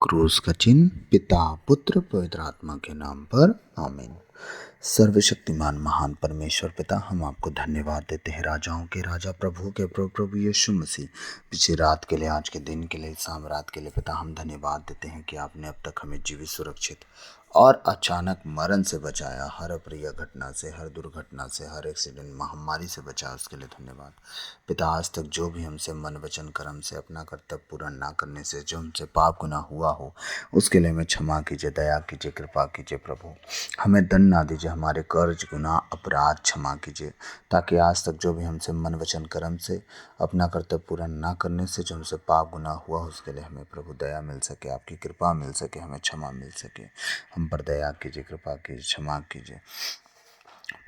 क्रूस का चिन्ह पिता पुत्र पवित्र आत्मा के नाम पर आमीन। सर्वशक्तिमान महान परमेश्वर पिता, हम आपको धन्यवाद देते हैं, राजाओं के राजा प्रभु के प्रभु प्रभु यीशु मसीह, पिछली रात के लिए, आज के दिन के लिए, शाम रात के लिए पिता हम धन्यवाद देते हैं कि आपने अब तक हमें जीवित, सुरक्षित और अचानक मरण से बचाया। हर अप्रिय घटना से, हर दुर्घटना से, हर एक्सीडेंट, महामारी से बचाया, उसके लिए धन्यवाद पिता। आज तक जो भी हमसे मन वचन कर्म से, अपना कर्तव्य पूरा ना करने से जो हमसे पाप गुनाह हुआ हो, उसके लिए हमें क्षमा कीजिए, दया कीजिए, कृपा कीजिए प्रभु। हमें दंड ना दीजिए, हमारे कर्ज गुनाह अपराध क्षमा कीजिए, ताकि आज तक जो भी हमसे मन वचन कर्म से, अपना कर्तव्य पूरा ना करने से जो हमसे पाप गुनाह हुआ, उसके लिए हमें प्रभु दया मिल सके, आपकी कृपा मिल सके, हमें क्षमा मिल सके। हम पर दया कीजिए, कृपा कीजिए, क्षमा कीजिए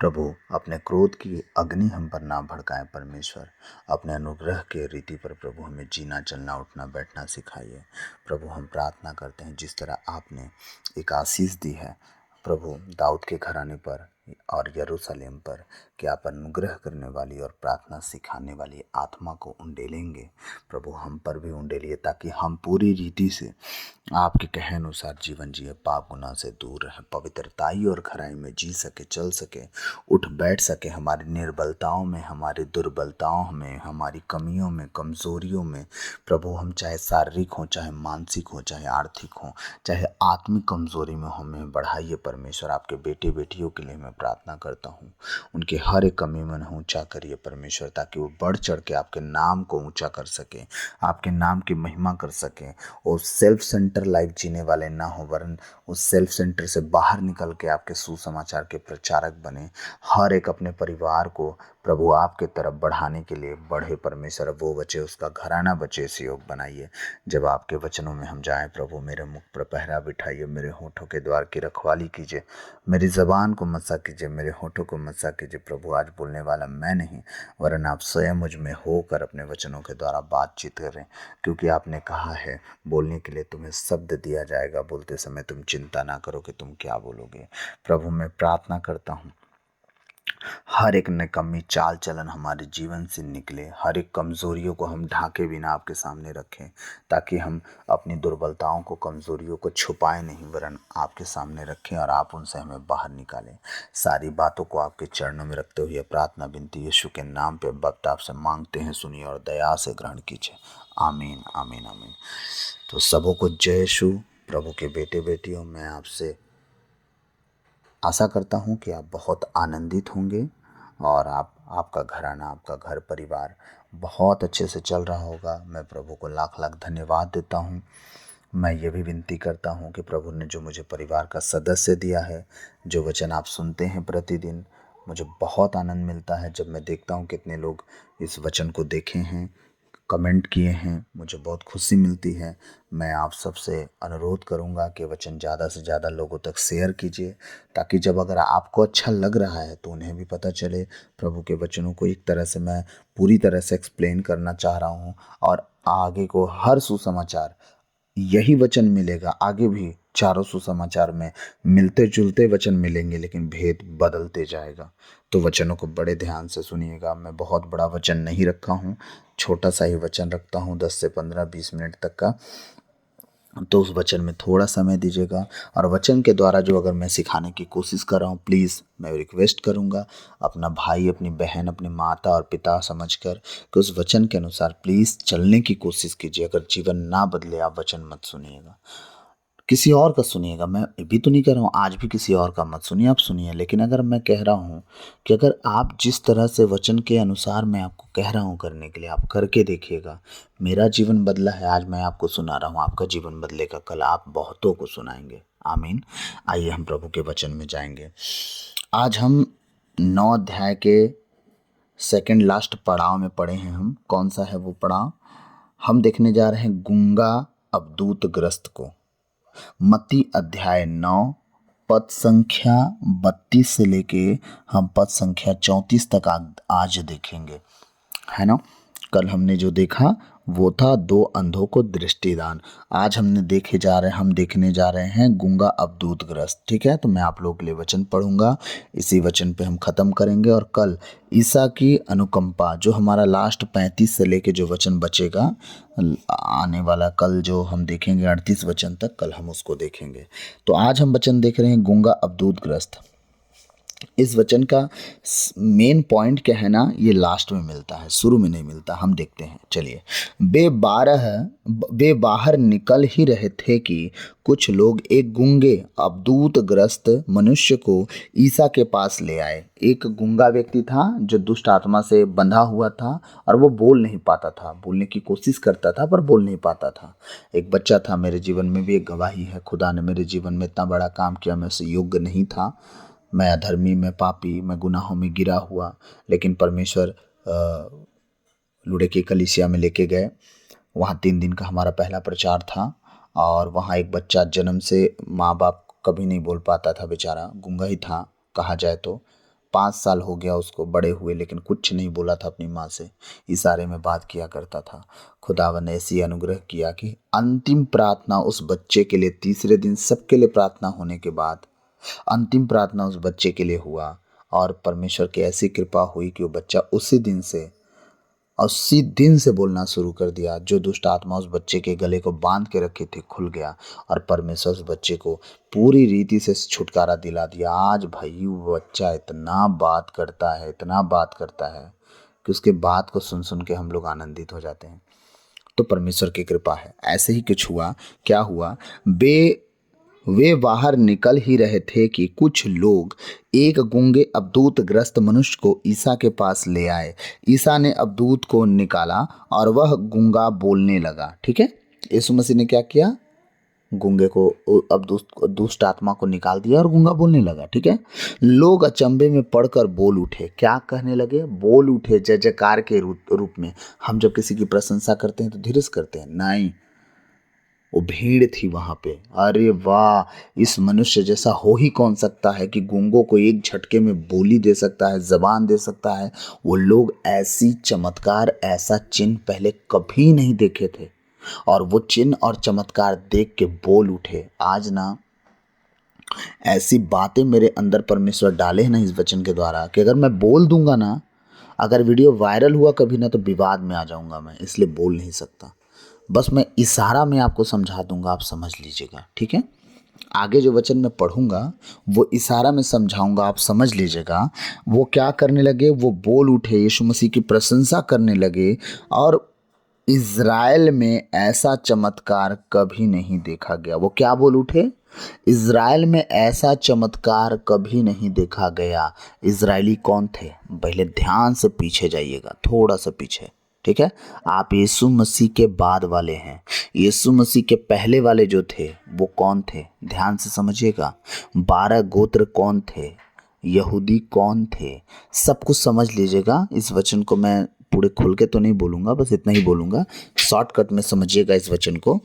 प्रभु। अपने क्रोध की अग्नि हम पर ना भड़काएं परमेश्वर, अपने अनुग्रह के रीति पर प्रभु हमें जीना, चलना, उठना, बैठना सिखाइए प्रभु। हम प्रार्थना करते हैं जिस तरह आपने एक आशीष दी है प्रभु दाऊद के घराने पर और यरूशलेम पर, कि आप अनुग्रह करने वाली और प्रार्थना सिखाने वाली आत्मा को उंडेलेंगे प्रभु, हम पर भी उंडेलिए, ताकि हम पूरी रीति से आपके कहे अनुसार जीवन जिए, पाप गुनाह से दूर रहे, पवित्रताई और खराई में जी सके, चल सके, उठ बैठ सके। हमारी निर्बलताओं में, हमारी दुर्बलताओं में, हमारी कमियों में, कमजोरियों में प्रभु, हम चाहे शारीरिक हो, चाहे मानसिक हो, चाहे आर्थिक हो, चाहे आत्मिक कमजोरी में, हमें बढ़ाइए परमेश्वर। आपके बेटे बेटियों के लिए मैं प्रार्थना करता हूँ, उनके हर एक कमी में ऊंचा करिए परमेश्वर, ताकि वो बढ़ चढ़ के आपके नाम को ऊंचा कर सके, आपके नाम की महिमा कर सके। और सेल्फ सेंटर लाइफ जीने वाले ना हो, वरन उस सेल्फ सेंटर से बाहर निकल के आपके सुसमाचार के प्रचारक बने। हर एक अपने परिवार को प्रभु आपके तरफ बढ़ाने के लिए बढ़े परमेश्वर, वो बचे, उसका घराना बचे, इस योग बनाइए। जब आपके वचनों में हम जाएं प्रभु, मेरे मुख पर पहरा बिठाइए, मेरे होठों के द्वार की रखवाली कीजिए, मेरी ज़बान को मसा कीजिए, मेरे होठों को मसा कीजिए प्रभु। आज बोलने वाला मैं नहीं, वरन आप स्वयं मुझ में होकर अपने वचनों के द्वारा बातचीत करें, क्योंकि आपने कहा है बोलने के लिए तुम्हें शब्द दिया जाएगा, बोलते समय तुम चिंता ना करो कि तुम क्या बोलोगे प्रभु। मैं प्रार्थना करता हूँ हर एक निकम्मी चाल चलन हमारे जीवन से निकले, हर एक कमज़ोरियों को हम ढाके बिना आपके सामने रखें, ताकि हम अपनी दुर्बलताओं को, कमज़ोरियों को छुपाएं नहीं, वरन आपके सामने रखें और आप उनसे हमें बाहर निकालें। सारी बातों को आपके चरणों में रखते हुए प्रार्थना विनती यीशु के नाम पे वक्त आपसे मांगते हैं, सुनिए और दया से ग्रहण कीजिए। आमीन, आमीन, आमीन। तो सबों को जय यीशु। प्रभु के बेटे बेटियों, मैं आपसे आशा करता हूँ कि आप बहुत आनंदित होंगे और आपका घराना, आपका घर परिवार बहुत अच्छे से चल रहा होगा। मैं प्रभु को लाख लाख धन्यवाद देता हूँ। मैं ये भी विनती करता हूँ कि प्रभु ने जो मुझे परिवार का सदस्य दिया है, जो वचन आप सुनते हैं प्रतिदिन, मुझे बहुत आनंद मिलता है जब मैं देखता हूँ कितने लोग इस वचन को देखे हैं, कमेंट किए हैं, मुझे बहुत खुशी मिलती है। मैं आप सबसे अनुरोध करूंगा कि वचन ज़्यादा से ज़्यादा लोगों तक शेयर कीजिए, ताकि जब अगर आपको अच्छा लग रहा है तो उन्हें भी पता चले। प्रभु के वचनों को एक तरह से मैं पूरी तरह से एक्सप्लेन करना चाह रहा हूँ, और आगे को हर सुसमाचार यही वचन मिलेगा, आगे भी चारों सुसमाचार में मिलते जुलते वचन मिलेंगे, लेकिन भेद बदलते जाएगा। तो वचनों को बड़े ध्यान से सुनिएगा। मैं बहुत बड़ा वचन नहीं रखा हूँ, छोटा सा ही वचन रखता हूँ, 10 से 15-20 मिनट तक का। तो उस वचन में थोड़ा समय दीजिएगा, और वचन के द्वारा जो अगर मैं सिखाने की कोशिश कर रहा हूँ, प्लीज़ मैं रिक्वेस्ट करूँगा, अपना भाई, अपनी बहन, अपने माता और पिता समझकर कि उस वचन के अनुसार प्लीज़ चलने की कोशिश कीजिए। अगर जीवन ना बदले, आप वचन मत सुनिएगा, किसी और का सुनिएगा। मैं ये भी तो नहीं कह रहा हूँ आज भी किसी और का मत सुनिए, आप सुनिए। लेकिन अगर मैं कह रहा हूँ कि अगर आप जिस तरह से वचन के अनुसार मैं आपको कह रहा हूँ करने के लिए, आप करके देखिएगा। मेरा जीवन बदला है, आज मैं आपको सुना रहा हूँ, आपका जीवन बदलेगा, कल आप बहुतों को सुनाएंगे। आमीन। आइए हम प्रभु के वचन में जाएंगे। आज हम 9 अध्याय के सेकंड लास्ट पड़ाव में पढ़े हैं। हम कौन सा है वो पड़ाव? हम देखने जा रहे हैं गूंगा अवधूत ग्रस्त को। मत्ती अध्याय 9 पद संख्या 32 से लेके हम पद संख्या 34 तक आज देखेंगे, है ना। कल हमने जो देखा वो था दो अंधों को दृष्टिदान। आज हम देखने जा रहे हैं गूंगा अवधूत ग्रस्त। ठीक है, तो मैं आप लोगों के लिए वचन पढ़ूंगा, इसी वचन पे हम खत्म करेंगे और कल ईसा की अनुकंपा, जो हमारा लास्ट 35 से लेके जो वचन बचेगा आने वाला, कल जो हम देखेंगे 38 वचन तक, कल हम उसको देखेंगे। तो आज हम वचन देख रहे हैं गूंगा अवधूत ग्रस्त। इस वचन का मेन पॉइंट क्या है ना, ये लास्ट में मिलता है, शुरू में नहीं मिलता। हम देखते हैं, चलिए। वे बाहर निकल ही रहे थे कि कुछ लोग एक गूंगे अवधूत ग्रस्त मनुष्य को ईसा के पास ले आए। एक गूंगा व्यक्ति था जो दुष्ट आत्मा से बंधा हुआ था और वो बोल नहीं पाता था, बोलने की कोशिश करता था पर बोल नहीं पाता था। एक बच्चा था, मेरे जीवन में भी एक गवाही है। खुदा ने मेरे जीवन में इतना बड़ा काम किया, मैं उसे योग्य नहीं था। मैं अधर्मी, मैं पापी, मैं गुनाहों में गिरा हुआ, लेकिन परमेश्वर लुढ़े की कलीसिया में लेके गए। वहाँ 3 दिन का हमारा पहला प्रचार था और वहाँ एक बच्चा जन्म से, माँ बाप कभी नहीं बोल पाता था, बेचारा गूंगा ही था कहा जाए तो। 5 साल हो गया उसको बड़े हुए, लेकिन कुछ नहीं बोला था अपनी माँ से, इशारे में बात किया करता था। खुदावन ने ऐसी अनुग्रह किया कि अंतिम प्रार्थना उस बच्चे के लिए, तीसरे दिन सबके लिए प्रार्थना होने के बाद अंतिम प्रार्थना उस बच्चे के लिए हुआ और परमेश्वर की ऐसी कृपा हुई कि वो बच्चा उसी दिन से बोलना शुरू कर दिया। जो दुष्ट आत्मा उस बच्चे के गले को बांध के रखे थे खुल गया और परमेश्वर उस बच्चे को पूरी रीति से छुटकारा दिला दिया। आज भाई वो बच्चा इतना बात करता है कि उसके बात को सुन सुन के हम लोग आनंदित हो जाते हैं। तो परमेश्वर की कृपा है। ऐसे ही कुछ हुआ। क्या हुआ? वे बाहर निकल ही रहे थे कि कुछ लोग एक गूंगे अवधूत ग्रस्त मनुष्य को ईसा के पास ले आए। ईसा ने अवधूत को निकाला और वह गूंगा बोलने लगा। ठीक है, यीशु मसीह ने क्या किया? गूंगे को, दुष्ट आत्मा को निकाल दिया और गूंगा बोलने लगा। ठीक है, लोग अचंभे में पड़कर बोल उठे। क्या कहने लगे? बोल उठे, जय जयकार के रूप में। हम जब किसी की प्रशंसा करते हैं तो धीरज करते हैं, नहीं, वो भीड़ थी वहां पे। अरे वाह, इस मनुष्य जैसा हो ही कौन सकता है कि गूंगों को एक झटके में बोली दे सकता है, जबान दे सकता है। वो लोग ऐसी चमत्कार, ऐसा चिन्ह पहले कभी नहीं देखे थे और वो चिन्ह और चमत्कार देख के बोल उठे। आज ना ऐसी बातें मेरे अंदर परमेश्वर डाले हैं ना इस वचन के द्वारा कि अगर मैं बोल दूंगा ना, अगर वीडियो वायरल हुआ कभी ना, तो विवाद में आ जाऊंगा मैं, इसलिए बोल नहीं सकता। बस मैं इशारा में आपको समझा दूंगा, आप समझ लीजिएगा। ठीक है, आगे जो वचन मैं पढ़ूंगा वो इशारा में समझाऊंगा, आप समझ लीजिएगा। वो क्या करने लगे? वो बोल उठे, यीशु मसीह की प्रशंसा करने लगे और इज़राइल में ऐसा चमत्कार कभी नहीं देखा गया। वो क्या बोल उठे? इज़राइल में ऐसा चमत्कार कभी नहीं देखा गया। इज़राइली कौन थे? पहले ध्यान से पीछे जाइएगा, थोड़ा सा पीछे। ठीक है, आप यीशु मसीह के बाद वाले हैं। यीशु मसीह के पहले वाले जो थे वो कौन थे? ध्यान से समझिएगा। 12 गोत्र कौन थे? यहूदी कौन थे? सब कुछ समझ लीजिएगा। इस वचन को मैं पूरे खुल के तो नहीं बोलूँगा, बस इतना ही बोलूँगा, शॉर्टकट में समझिएगा इस वचन को।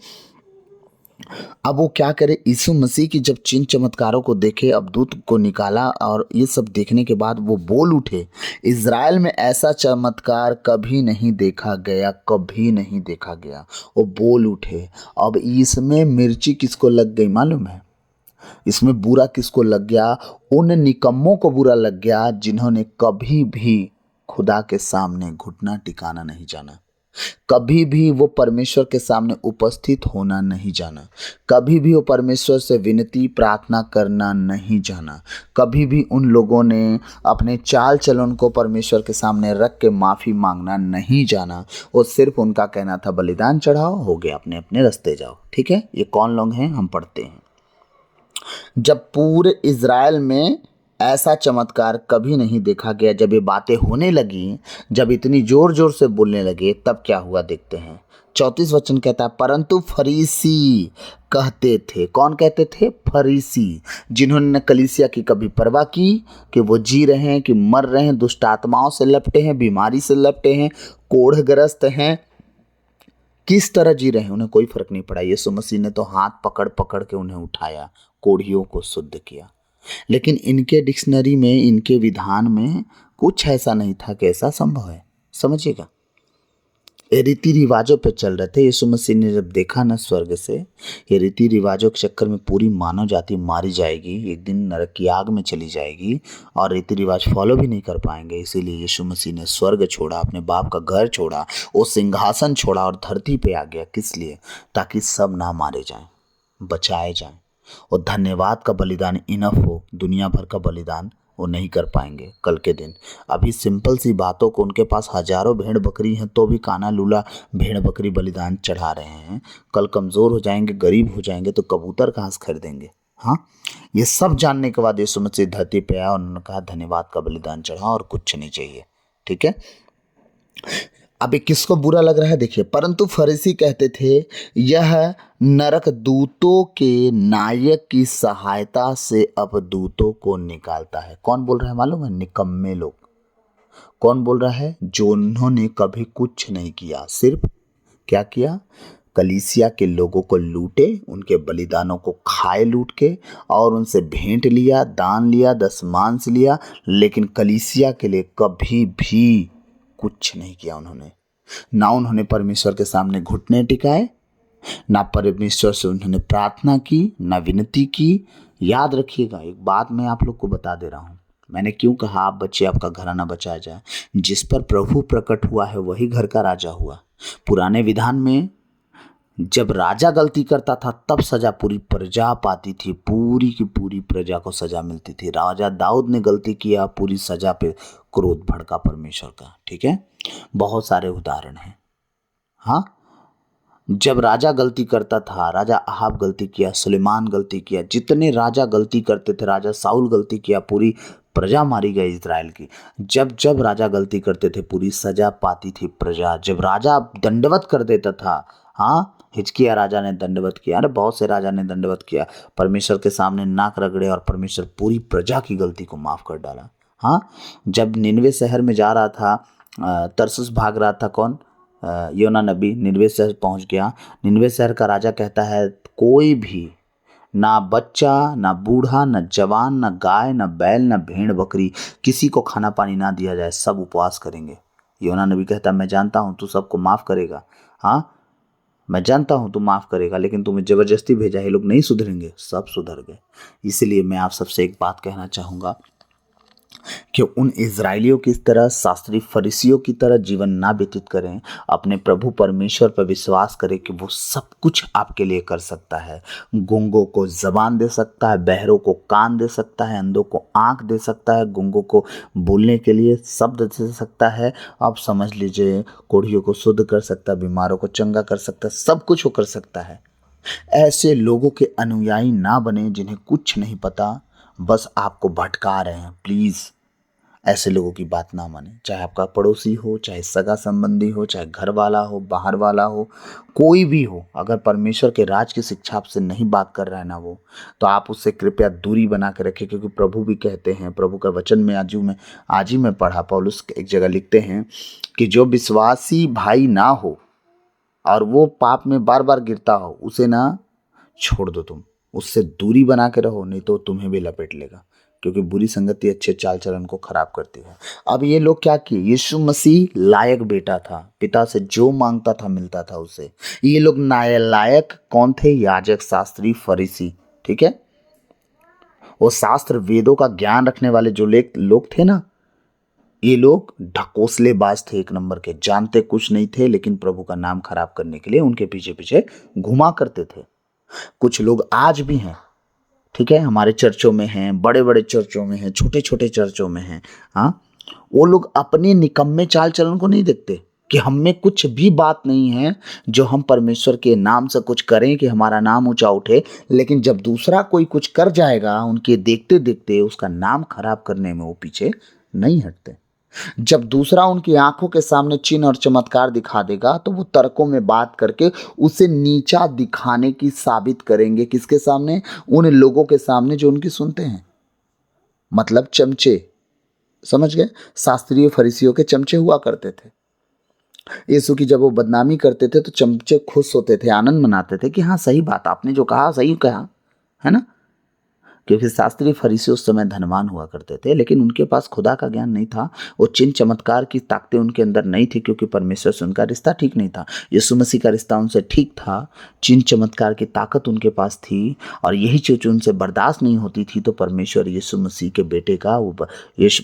अब वो क्या करे? यीशु मसीह की जब चिन्ह चमत्कारों को देखे, अवधूत को निकाला और ये सब देखने के बाद वो बोल उठे, इज़राइल में ऐसा चमत्कार कभी नहीं देखा गया, कभी नहीं देखा गया। वो बोल उठे। अब इसमें मिर्ची किसको लग गई मालूम है? इसमें बुरा किसको लग गया? उन निकम्मों को बुरा लग गया जिन्होंने कभी भी खुदा के सामने घुटना टिकाना नहीं जाना, कभी भी वो परमेश्वर के सामने उपस्थित होना नहीं जाना, कभी भी वो परमेश्वर से विनती प्रार्थना करना नहीं जाना, कभी भी उन लोगों ने अपने चाल चलन को परमेश्वर के सामने रख के माफ़ी मांगना नहीं जाना। वो सिर्फ उनका कहना था बलिदान चढ़ाओ, हो गया, अपने अपने रास्ते जाओ। ठीक है, ये कौन लोग हैं? हम पढ़ते हैं। जब पूरे इज़राइल में ऐसा चमत्कार कभी नहीं देखा गया, जब ये बातें होने लगी, जब इतनी जोर जोर से बोलने लगे, तब क्या हुआ देखते हैं। 34 वचन कहता है, परंतु फरीसी कहते थे। कौन कहते थे? फरीसी, जिन्होंने न कलीसिया की कभी परवाह की कि वो जी रहे हैं कि मर रहे हैं, दुष्ट आत्माओं से लपटे हैं, बीमारी से लपटे हैं, कोढ़ग्रस्त हैं, किस तरह जी रहे हैं उन्हें कोई फर्क नहीं पड़ा। यीशु मसीह ने तो हाथ पकड़ पकड़ के उन्हें उठाया, कोढ़ियों को शुद्ध किया। लेकिन इनके डिक्शनरी में, इनके विधान में कुछ ऐसा नहीं था कि ऐसा संभव है। समझिएगा, ये रीति रिवाजों पे चल रहे थे। यीशु मसीह ने जब देखा ना स्वर्ग से, ये रीति रिवाजों के चक्कर में पूरी मानव जाति मारी जाएगी, एक दिन नरक की आग में चली जाएगी और रीति रिवाज फॉलो भी नहीं कर पाएंगे। इसीलिए यीशु मसीह ने स्वर्ग छोड़ा, अपने बाप का घर छोड़ा, वो सिंहासन छोड़ा और धरती पे आ गया। किस लिए? ताकि सब ना मारे जाएं, बचाए जाएं। और धन्यवाद का बलिदान इनफ हो, दुनिया भर का बलिदान वो नहीं कर पाएंगे कल के दिन। अभी सिंपल सी बातों को, उनके पास हजारों भेड़ बकरी हैं तो भी काना लूला भेड़ बकरी बलिदान चढ़ा रहे हैं। कल कमज़ोर हो जाएंगे, गरीब हो जाएंगे तो कबूतर कहाँ से खरीदेंगे? हाँ, ये सब जानने के बाद यीशु मसीह धरती पे आया और उन्होंने कहा धन्यवाद का बलिदान चढ़ा और कुछ नहीं चाहिए। ठीक है, अभी किसको बुरा लग रहा है देखिए। परंतु फरीसी कहते थे यह नरक दूतों के नायक की सहायता से अब दूतों को निकालता है। कौन बोल रहा है मालूम है? निकम्मे लोग। कौन बोल रहा है? जो उन्होंने कभी कुछ नहीं किया, सिर्फ क्या किया? कलीसिया के लोगों को लूटे, उनके बलिदानों को खाए लूट के, और उनसे भेंट लिया, दान लिया, दशमांश लिया, लेकिन कलीसिया के लिए कभी भी कुछ नहीं किया उन्होंने। ना उन्होंने परमेश्वर के सामने घुटने टिकाए, ना परमेश्वर से उन्होंने प्रार्थना की, ना विनती की। याद रखिएगा, एक बात मैं आप लोग को बता दे रहा हूँ। मैंने क्यों कहा आप बच्चे, आपका घराना बचाया जाए? जिस पर प्रभु प्रकट हुआ है वही घर का राजा हुआ। पुराने विधान में जब राजा गलती करता था तब सजा पूरी प्रजा पाती थी, पूरी की पूरी प्रजा को सजा मिलती थी। राजा दाऊद ने गलती किया, पूरी सजा पे क्रोध भड़का परमेश्वर का। ठीक है, बहुत सारे उदाहरण हैं। हाँ, जब राजा गलती करता था, राजा अहाब गलती किया, सुलेमान गलती किया, जितने राजा गलती करते थे, राजा साउल गलती किया, पूरी प्रजा मारी गई इज़राइल की। जब जब राजा गलती करते थे पूरी सजा पाती थी प्रजा। जब राजा दंडवत कर देता था, हाँ, हिजकिय्याह राजा ने दंडवत किया, अरे बहुत से राजा ने दंडवत किया, परमेश्वर के सामने नाक रगड़े और परमेश्वर पूरी प्रजा की गलती को माफ़ कर डाला। हाँ, जब निनवे शहर में जा रहा था, तरसुस भाग रहा था, कौन? योना नबी निनवे शहर पहुंच गया। निनवे शहर का राजा कहता है कोई भी, ना बच्चा, ना बूढ़ा, ना जवान, ना गाय, ना बैल, ना भेड़ बकरी, किसी को खाना पानी ना दिया जाए, सब उपवास करेंगे। योना नबी कहता है मैं जानता हूँ तू सबको माफ़ करेगा, हाँ मैं जानता हूँ तू माफ़ करेगा, लेकिन तुम्हें ज़बरदस्ती भेजा, ये लोग नहीं सुधरेंगे। सब सुधर गए। इसलिए मैं आप सबसे एक बात कहना चाहूँगा कि उन इज़राइलियों की तरह, शास्त्री फरीसियों की तरह जीवन ना व्यतीत करें। अपने प्रभु परमेश्वर पर विश्वास करें कि वो सब कुछ आपके लिए कर सकता है। गूंगों को ज़बान दे सकता है, बहरों को कान दे सकता है, अंधों को आँख दे सकता है, गूंगों को बोलने के लिए शब्द दे सकता है। आप समझ लीजिए, कोढ़ियों को शुद्ध कर सकता है, बीमारों को चंगा कर सकता है, सब कुछ वो कर सकता है। ऐसे लोगों के अनुयायी ना बने जिन्हें कुछ नहीं पता, बस आपको भटका रहे हैं। प्लीज़ ऐसे लोगों की बात ना माने। चाहे आपका पड़ोसी हो, चाहे सगा संबंधी हो, चाहे घर वाला हो, बाहर वाला हो, कोई भी हो, अगर परमेश्वर के राज की शिक्षा आपसे नहीं बात कर रहा है ना वो, तो आप उससे कृपया दूरी बना के रखें। क्योंकि प्रभु भी कहते हैं, प्रभु का वचन में आज ही मैं पढ़ा, पौलुस एक जगह लिखते हैं कि जो विश्वासी भाई ना हो और वो पाप में बार बार गिरता हो, उसे ना छोड़ दो, तुम उससे दूरी बना के रहो, नहीं तो तुम्हें भी लपेट लेगा। क्योंकि बुरी संगति अच्छे चाल चलन को खराब करती है। अब ये लोग क्या किए? यीशु मसीह लायक बेटा था, पिता से जो मांगता था मिलता था उसे। ये लोग नालायक कौन थे? याजक, शास्त्री, फरीसी। ठीक है, वो शास्त्र वेदों का ज्ञान रखने वाले जो लोग थे ना, ये लोग ढकोसलेबाज थे, एक नंबर के। जानते कुछ नहीं थे, लेकिन प्रभु का नाम खराब करने के लिए उनके पीछे पीछे घुमा करते थे। कुछ लोग आज भी हैं, ठीक है, हमारे चर्चों में हैं, बड़े बड़े चर्चों में हैं, छोटे छोटे चर्चों में हैं। हाँ, वो लोग अपने निकम्मे चाल चलन को नहीं देखते कि हम में कुछ भी बात नहीं है जो हम परमेश्वर के नाम से कुछ करें कि हमारा नाम ऊंचा उठे। लेकिन जब दूसरा कोई कुछ कर जाएगा, उनके देखते देखते उसका नाम खराब करने में वो पीछे नहीं हटते। जब दूसरा उनकी आंखों के सामने चिन्ह और चमत्कार दिखा देगा, तो वो तर्कों में बात करके उसे नीचा दिखाने की साबित करेंगे। किसके सामने? उन लोगों के सामने जो उनकी सुनते हैं। मतलब चमचे, समझ गए? शास्त्रीय फरीसियों के चमचे हुआ करते थे। यीशु की जब वो बदनामी करते थे तो चमचे खुश होते थे, आनंद मनाते थे कि हाँ सही बात, आपने जो कहा सही कहा, है ना। क्योंकि शास्त्री फरीसी उस समय धनवान हुआ करते थे, लेकिन उनके पास खुदा का ज्ञान नहीं था। वो चिन्ह चमत्कार की ताकतें उनके अंदर नहीं थी, क्योंकि परमेश्वर से उनका रिश्ता ठीक नहीं था। यीशु मसीह का रिश्ता उनसे ठीक था, चिन्ह चमत्कार की ताकत उनके पास थी, और यही चीज उनसे बर्दाश्त नहीं होती थी। तो परमेश्वर यीशु मसीह के बेटे का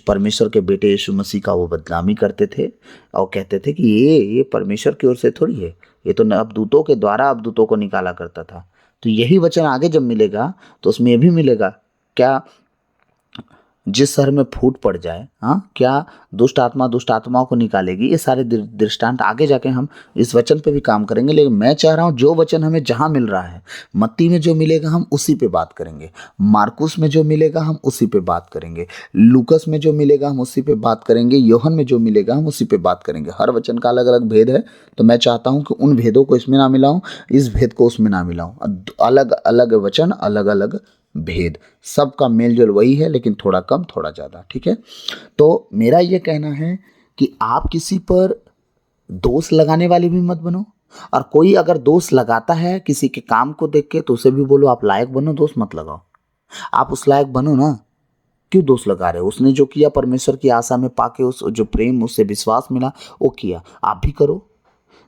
परमेश्वर के बेटे यीशु मसीह का वो बदनामी करते थे और कहते थे कि ये परमेश्वर की ओर से थोड़ी है, ये तो अबदूतों के द्वारा अबदूतों को निकाला करता था। तो यही वचन आगे जब मिलेगा तो उसमें ये भी मिलेगा, क्या जिस शहर में फूट पड़ जाए, हाँ, क्या दुष्ट आत्माओं को निकालेगी। ये सारे दृष्टांत आगे जाके हम इस वचन पे भी काम करेंगे, लेकिन मैं चाह रहा हूँ जो वचन हमें जहाँ मिल रहा है, मत्ती में जो मिलेगा हम उसी पे बात करेंगे, मार्कुस में जो मिलेगा हम उसी पे बात करेंगे, लूकस में जो मिलेगा हम उसी पे बात करेंगे, योहन में जो मिलेगा हम उसी पे बात करेंगे। हर वचन का अलग अलग भेद है, तो मैं चाहता हूँ कि उन भेदों को इसमें ना मिलाऊं, इस भेद को उसमें ना मिलाऊं। अलग अलग वचन, अलग अलग भेद, सबका मेलजोल वही है, लेकिन थोड़ा कम थोड़ा ज़्यादा, ठीक है। तो मेरा ये कहना है कि आप किसी पर दोष लगाने वाले भी मत बनो, और कोई अगर दोष लगाता है किसी के काम को देख के तो उसे भी बोलो आप लायक बनो, दोष मत लगाओ। आप उस लायक बनो ना, क्यों दोष लगा रहे हो? उसने जो किया परमेश्वर की आशा में पाके, उस जो प्रेम उससे विश्वास मिला वो किया, आप भी करो।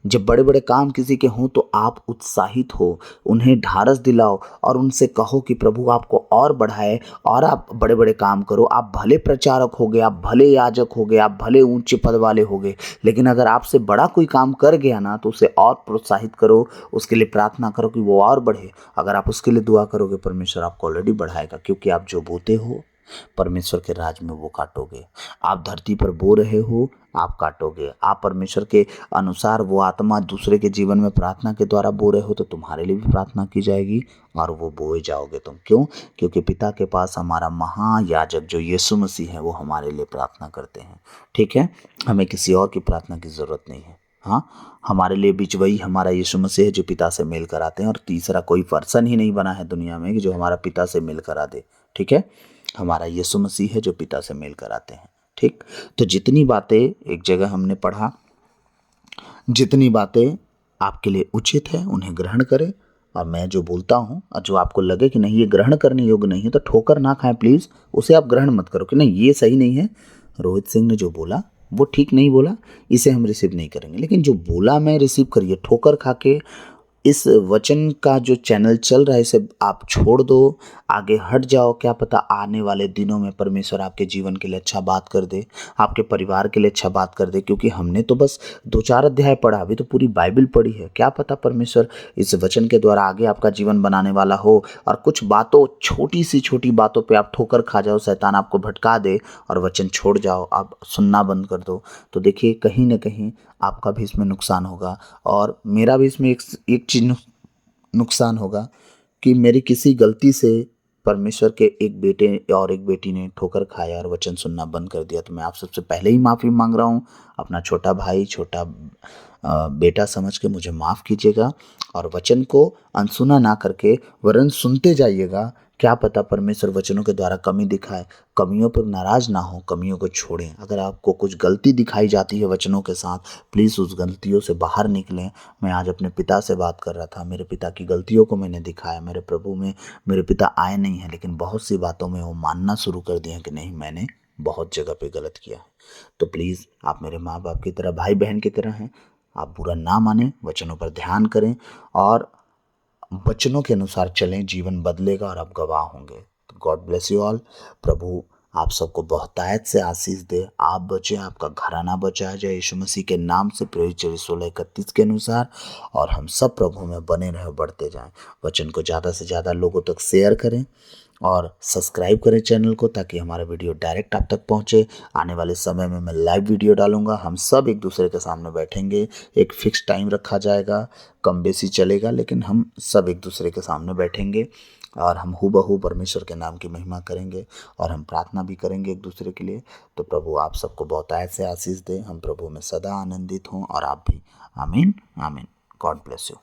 जब बड़े बड़े काम किसी के हों तो आप उत्साहित हो, उन्हें ढारस दिलाओ और उनसे कहो कि प्रभु आपको और बढ़ाए और आप बड़े बड़े काम करो। आप भले प्रचारक हो गए, आप भले याजक हो गए, आप भले ऊंचे पद वाले हो गए, लेकिन अगर आपसे बड़ा कोई काम कर गया ना तो उसे और प्रोत्साहित करो, उसके लिए प्रार्थना करो कि वो और बढ़े। अगर आप उसके लिए दुआ करोगे, परमेश्वर आपको ऑलरेडी बढ़ाएगा, क्योंकि आप जो बोते हो परमेश्वर के राज में वो काटोगे। आप धरती पर बो रहे हो, आप काटोगे। आप परमेश्वर के अनुसार वो आत्मा दूसरे के जीवन में प्रार्थना के द्वारा बो रहे हो तो तुम्हारे लिए भी प्रार्थना की जाएगी और वो बोए जाओगे तुम। क्यों? क्योंकि पिता के पास हमारा महायाजक जो यीशु मसीह है वो हमारे लिए प्रार्थना करते हैं, ठीक है। हमें किसी और की प्रार्थना की जरूरत नहीं है। हाँ, हमारे लिए बीच वही हमारा यीशु मसीह है जो पिता से मेल कराते हैं, और तीसरा कोई पर्सन ही नहीं बना है दुनिया में कि जो हमारा पिता से मेल करा दे, ठीक है। हमारा यीशु मसीह है जो पिता से मेल कराते हैं, ठीक। तो जितनी बातें एक जगह हमने पढ़ा, जितनी बातें आपके लिए उचित है उन्हें ग्रहण करें, और मैं जो बोलता हूँ और जो आपको लगे कि नहीं ये ग्रहण करने योग्य नहीं है तो ठोकर ना खाएं प्लीज़, उसे आप ग्रहण मत करो कि नहीं ये सही नहीं है, रोहित सिंह ने जो बोला वो ठीक नहीं बोला, इसे हम रिसीव नहीं करेंगे। लेकिन जो बोला मैं रिसीव करिए, ठोकर खा के इस वचन का जो चैनल चल रहा है इसे आप छोड़ दो, आगे हट जाओ। क्या पता आने वाले दिनों में परमेश्वर आपके जीवन के लिए अच्छा बात कर दे, आपके परिवार के लिए अच्छा बात कर दे, क्योंकि हमने तो बस 2-4 अध्याय पढ़ा, अभी तो पूरी बाइबल पढ़ी है। क्या पता परमेश्वर इस वचन के द्वारा आगे आपका जीवन बनाने वाला हो, और कुछ बातों, छोटी सी छोटी बातों पे आप ठोकर खा जाओ, शैतान आपको भटका दे और वचन छोड़ जाओ, आप सुनना बंद कर दो, तो देखिए कहीं ना कहीं आपका भी इसमें नुकसान होगा, और मेरा भी इसमें एक चीज़ नुकसान होगा कि मेरी किसी गलती से परमेश्वर के एक बेटे और एक बेटी ने ठोकर खाया और वचन सुनना बंद कर दिया, तो मैं आप सबसे पहले ही माफ़ी मांग रहा हूँ। अपना छोटा भाई, छोटा बेटा समझ के मुझे माफ़ कीजिएगा, और वचन को अनसुना ना करके वरन सुनते जाइएगा। क्या पता परमेश्वर वचनों के द्वारा कमी दिखाए, कमियों पर नाराज ना हो, कमियों को छोड़ें। अगर आपको कुछ गलती दिखाई जाती है वचनों के साथ, प्लीज़ उस गलतियों से बाहर निकलें। मैं आज अपने पिता से बात कर रहा था, मेरे पिता की गलतियों को मैंने दिखाया। मेरे प्रभु में मेरे पिता आए नहीं हैं, लेकिन बहुत सी बातों में वो मानना शुरू कर दिए हैं कि नहीं मैंने बहुत जगह पे गलत किया है। तो प्लीज़ आप मेरे माँ बाप की तरह, भाई बहन की तरह हैं, आप बुरा ना मानें, वचनों पर ध्यान करें और वचनों के अनुसार चलें, जीवन बदलेगा और आप गवाह होंगे। तो गॉड ब्लेस यू ऑल। प्रभु आप सबको बहुतायत से आशीष दे, आप बचे, आपका घराना बचाया जाए यीशु मसीह के नाम से, प्रेरित 16:31 के अनुसार, और हम सब प्रभु में बने रहे, बढ़ते जाएं। वचन को ज़्यादा से ज़्यादा लोगों तक शेयर करें और सब्सक्राइब करें चैनल को, ताकि हमारा वीडियो डायरेक्ट आप तक पहुंचे। आने वाले समय में मैं लाइव वीडियो डालूंगा, हम सब एक दूसरे के सामने बैठेंगे, एक फिक्स टाइम रखा जाएगा, कम बेसी चलेगा, लेकिन हम सब एक दूसरे के सामने बैठेंगे और हम हूबहू परमेश्वर के नाम की महिमा करेंगे, और हम प्रार्थना भी करेंगे एक दूसरे के लिए। तो प्रभु आप सबको बहुतायत से आशीष दे, हम प्रभु में सदा आनंदित हों और आप भी। आमीन आमीन। God bless you.